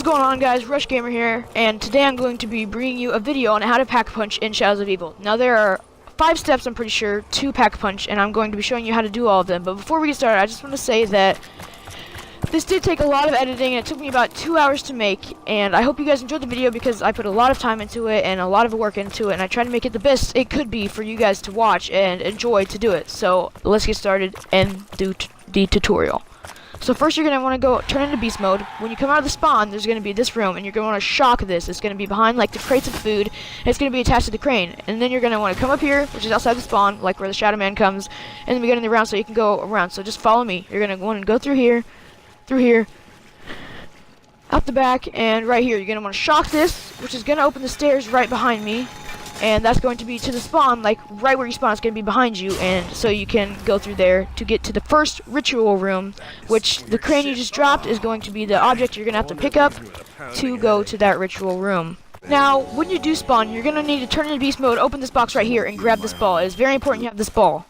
going on, guys? Rush Gamer here, and today I'm going to be bringing you a video on how to pack a punch in Shadows of Evil. Now there are 5 steps, I'm pretty sure, to pack a punch, and I'm going to be showing you how to do all of them. But before we get started, I just want to say that this did take a lot of editing, and it took me about 2 hours to make, and I hope you guys enjoyed the video because I put a lot of time into it and a lot of work into it, and I tried to make it the best it could be for you guys to watch and enjoy to do it. So let's get started and do the tutorial. So first you're going to want to go turn into beast mode. When you come out of the spawn, there's going to be this room, and you're going to want to shock this. It's going to be behind like the crates of food, and it's going to be attached to the crane. And then you're going to want to come up here, which is outside the spawn, like where the Shadow Man comes, and then we get in the round so you can go around. So just follow me. You're going to want to go through here, out the back, and right here. You're going to want to shock this, which is going to open the stairs right behind me. And that's going to be to the spawn, like right where you spawn. It's going to be behind you, and so you can go through there to get to the first ritual room, which the crane you just dropped is going to be the object you're going to have to pick up to go to that ritual room. Now, when you do spawn, you're going to need to turn into beast mode, open this box right here, and grab this ball. It is very important you have this ball.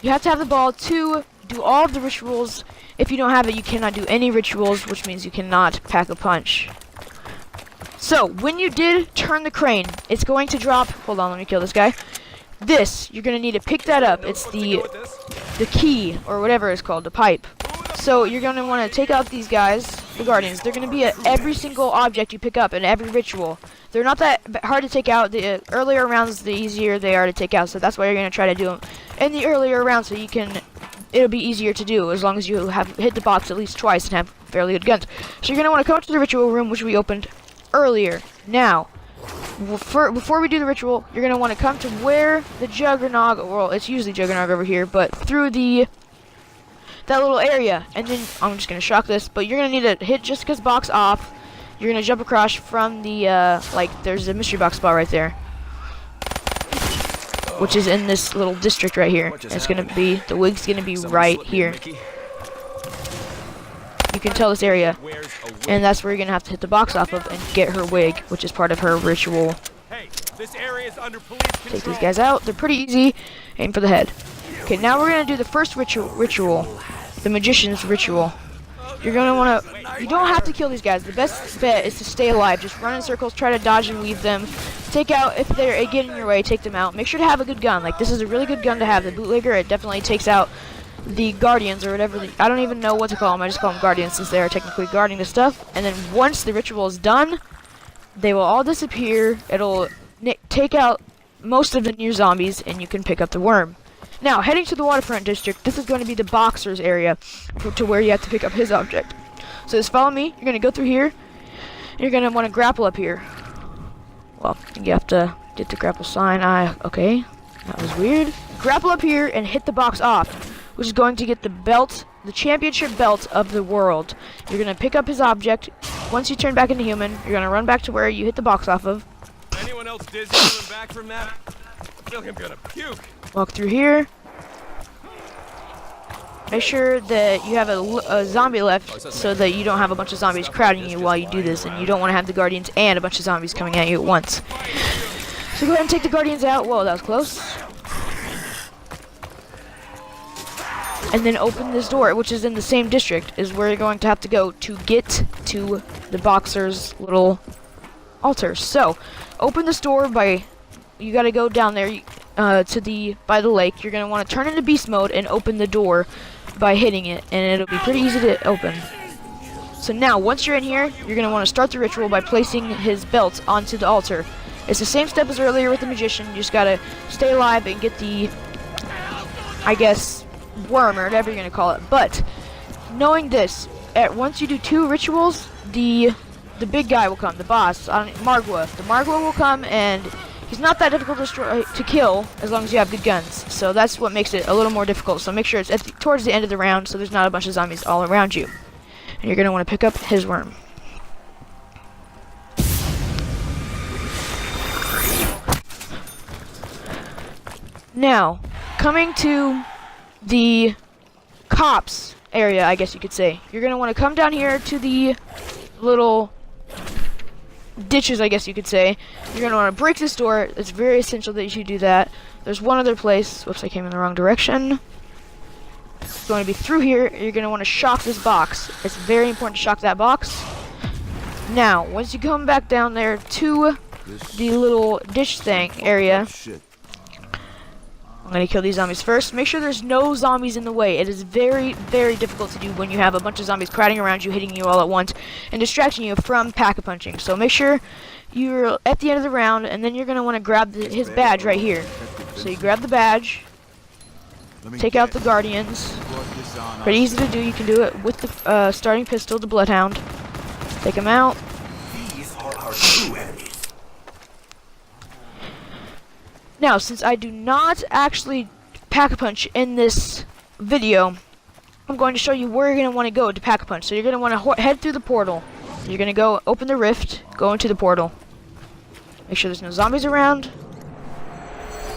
You have to have the ball to do all of the rituals. If you don't have it, you cannot do any rituals, which means you cannot pack a punch. So, when you did turn the crane, it's going to drop, hold on, let me kill this guy. This, you're going to need to pick that up. It's the key, or whatever it's called, the pipe. So, you're going to want to take out these guys, the guardians. They're going to be at every single object you pick up in every ritual. They're not that hard to take out. The earlier rounds, the easier they are to take out. So, that's why you're going to try to do them in the earlier rounds so you can, it'll be easier to do as long as you have hit the box at least twice and have fairly good guns. So, you're going to want to come up to the ritual room, which we opened earlier. Now, before we do the ritual, you're going to want to come to where the Juggernog, well, it's usually Juggernog over here, but through that little area, and then I'm just going to shock this, but you're going to need to hit Jessica's box off. You're going to jump across from the, there's a mystery box spot right there, which is in this little district right here. It's going to be, the wig's going to be right here. You can tell this area, and that's where you're going to have to hit the box off of and get her wig, which is part of her ritual. Take these guys out. They're pretty easy. Aim for the head. Okay, now we're going to do the first ritual, the magician's ritual. You're going to want to, you don't have to kill these guys. The best bet is to stay alive. Just run in circles, try to dodge and weave them. Take out, if they get in your way, take them out. Make sure to have a good gun. Like, this is a really good gun to have. The bootlegger, it definitely takes out the guardians or whatever. I don't even know what to call them. I just call them guardians since they are technically guarding the stuff. And then once the ritual is done, they will all disappear. It'll take out most of the near zombies, and you can pick up the worm. Now, heading to the waterfront district, this is going to be the boxer's area to where you have to pick up his object. So just follow me. You're going to go through here. And you're going to want to grapple up here. Well, you have to get the grapple sign. Okay, that was weird. Grapple up here and hit the box off, which is going to get the belt, the championship belt of the world. You're going to pick up his object. Once you turn back into human, you're going to run back to where you hit the box off of. Anyone else dizzy coming back from that? I feel like I'm gonna puke. Walk through here. Make sure that you have a zombie left so that you don't have a bunch of zombies crowding you while you do this, and you don't want to have the guardians and a bunch of zombies coming at you at once. So go ahead and take the guardians out. Whoa, that was close. And then open this door, which is in the same district, is where you're going to have to go to get to the boxer's little altar. So, open this door by, you gotta go down there by the lake. You're gonna want to turn into beast mode and open the door by hitting it, and it'll be pretty easy to open. So now, once you're in here, you're gonna want to start the ritual by placing his belt onto the altar. It's the same step as earlier with the magician. You just gotta stay alive and get the, I guess, worm or whatever you're gonna call it. But knowing this, once you do 2 rituals, the big guy will come, the boss, Margwa. The Margwa will come, and he's not that difficult to kill as long as you have good guns. So that's what makes it a little more difficult. So make sure it's towards the end of the round so there's not a bunch of zombies all around you. And you're gonna want to pick up his worm. Now, coming to the cops area, I guess you could say. You're going to want to come down here to the little ditches, I guess you could say. You're going to want to break this door. It's very essential that you do that. There's one other place. Whoops, I came in the wrong direction. It's going to be through here. You're going to want to shock this box. It's very important to shock that box. Now, once you come back down there to the little dish thing area, Shit. I'm gonna kill these zombies first. Make sure there's no zombies in the way. It is very, very difficult to do when you have a bunch of zombies crowding around you, hitting you all at once, and distracting you from pack-a-punching. So make sure you're at the end of the round, and then you're gonna want to grab his badge right here. So you grab the badge, take out the guardians. Pretty easy to do. You can do it with the starting pistol, the Bloodhound. Take him out. These are our true enemies. Now, since I do not actually pack-a-punch in this video, I'm going to show you where you're going to want to go to pack-a-punch. So you're going to want to head through the portal. You're going to go open the rift, go into the portal. Make sure there's no zombies around.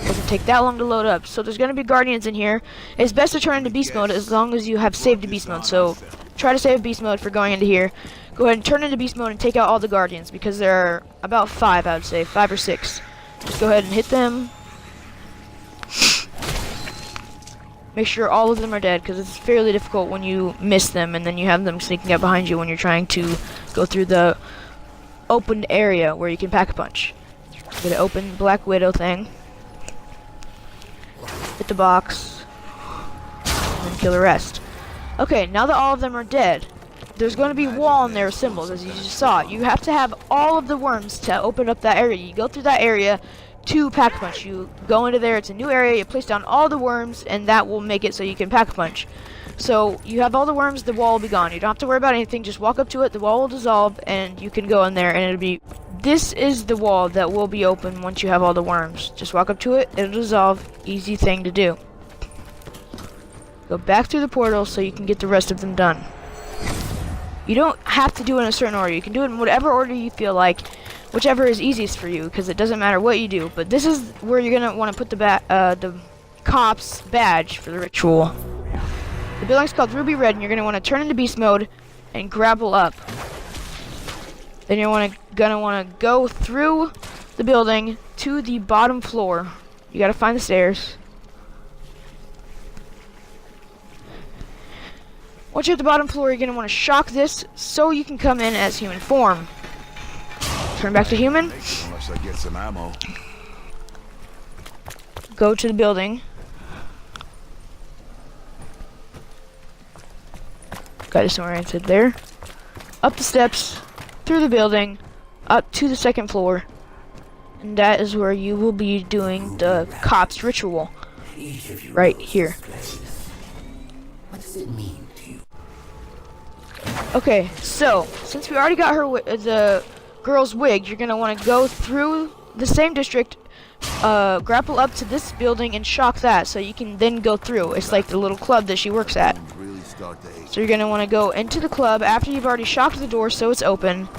It doesn't take that long to load up. So there's going to be guardians in here. It's best to turn into beast mode as long as you have saved beast mode. So try to save beast mode for going into here. Go ahead and turn into beast mode and take out all the guardians, because there are about 5, I would say, 5 or 6. Just go ahead and hit them. Make sure all of them are dead, because it's fairly difficult when you miss them and then you have them sneaking up behind you when you're trying to go through the opened area where you can pack-a-punch. I'm gonna open Black Widow thing. Hit the box. And then kill the rest. Okay, now that all of them are dead, there's going to be wall in there with symbols, as you just saw. You have to have all of the worms to open up that area. You go through that area to pack-a-punch. You go into there, it's a new area, you place down all the worms, and that will make it so you can pack-a-punch. So, you have all the worms, the wall will be gone. You don't have to worry about anything, just walk up to it, the wall will dissolve, and you can go in there, and it'll be... This is the wall that will be open once you have all the worms. Just walk up to it, it'll dissolve, easy thing to do. Go back through the portal so you can get the rest of them done. You don't have to do it in a certain order. You can do it in whatever order you feel like, whichever is easiest for you, because it doesn't matter what you do. But this is where you're gonna want to put the cop's badge for the ritual. The building's called Ruby Red, and you're gonna want to turn into beast mode and grapple up. Then you're gonna want to go through the building to the bottom floor. You gotta find the stairs. Once you're at the bottom floor, you're going to want to shock this so you can come in as human form. Turn back to human. Unless I get some ammo. Go to the building. Got disoriented there. Up the steps, through the building, up to the second floor. And that is where you will be doing the cop's ritual. Right here. What does it mean? Okay, so since we already got her the girl's wig, you're gonna want to go through the same district, grapple up to this building and shock that, so you can then go through. It's like the little club that she works at. So you're gonna want to go into the club after you've already shocked the door, so it's open.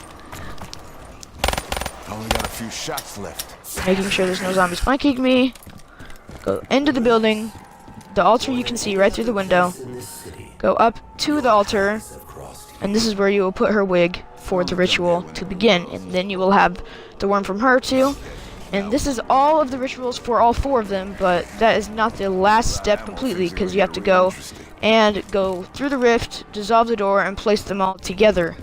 Only got a few shots left. Making sure there's no zombies flanking me. Go into the building. The altar you can see right through the window. Go up to the altar. And this is where you will put her wig for the ritual to begin. And then you will have the worm from her too. And this is all of the rituals for all 4 of them, but that is not the last step completely, because you have to go and go through the rift, dissolve the door, and place them all together.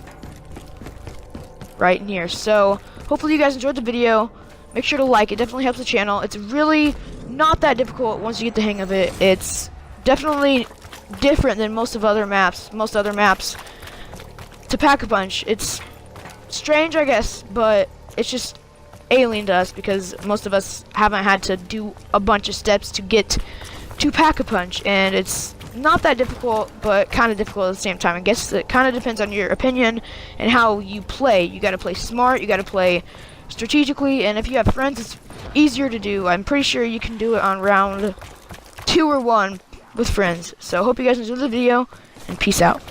Right in here. So, hopefully you guys enjoyed the video. Make sure to like it, definitely helps the channel. It's really not that difficult once you get the hang of it. It's definitely different than most other maps. To pack-a-punch, it's strange, I guess, but it's just alien to us because most of us haven't had to do a bunch of steps to get to pack-a-punch, and it's not that difficult, but kind of difficult at the same time. I guess it kind of depends on your opinion and how you play. You got to play smart, you got to play strategically, and if you have friends, it's easier to do. I'm pretty sure you can do it on round 2 or 1 with friends. So hope you guys enjoyed the video, and peace out.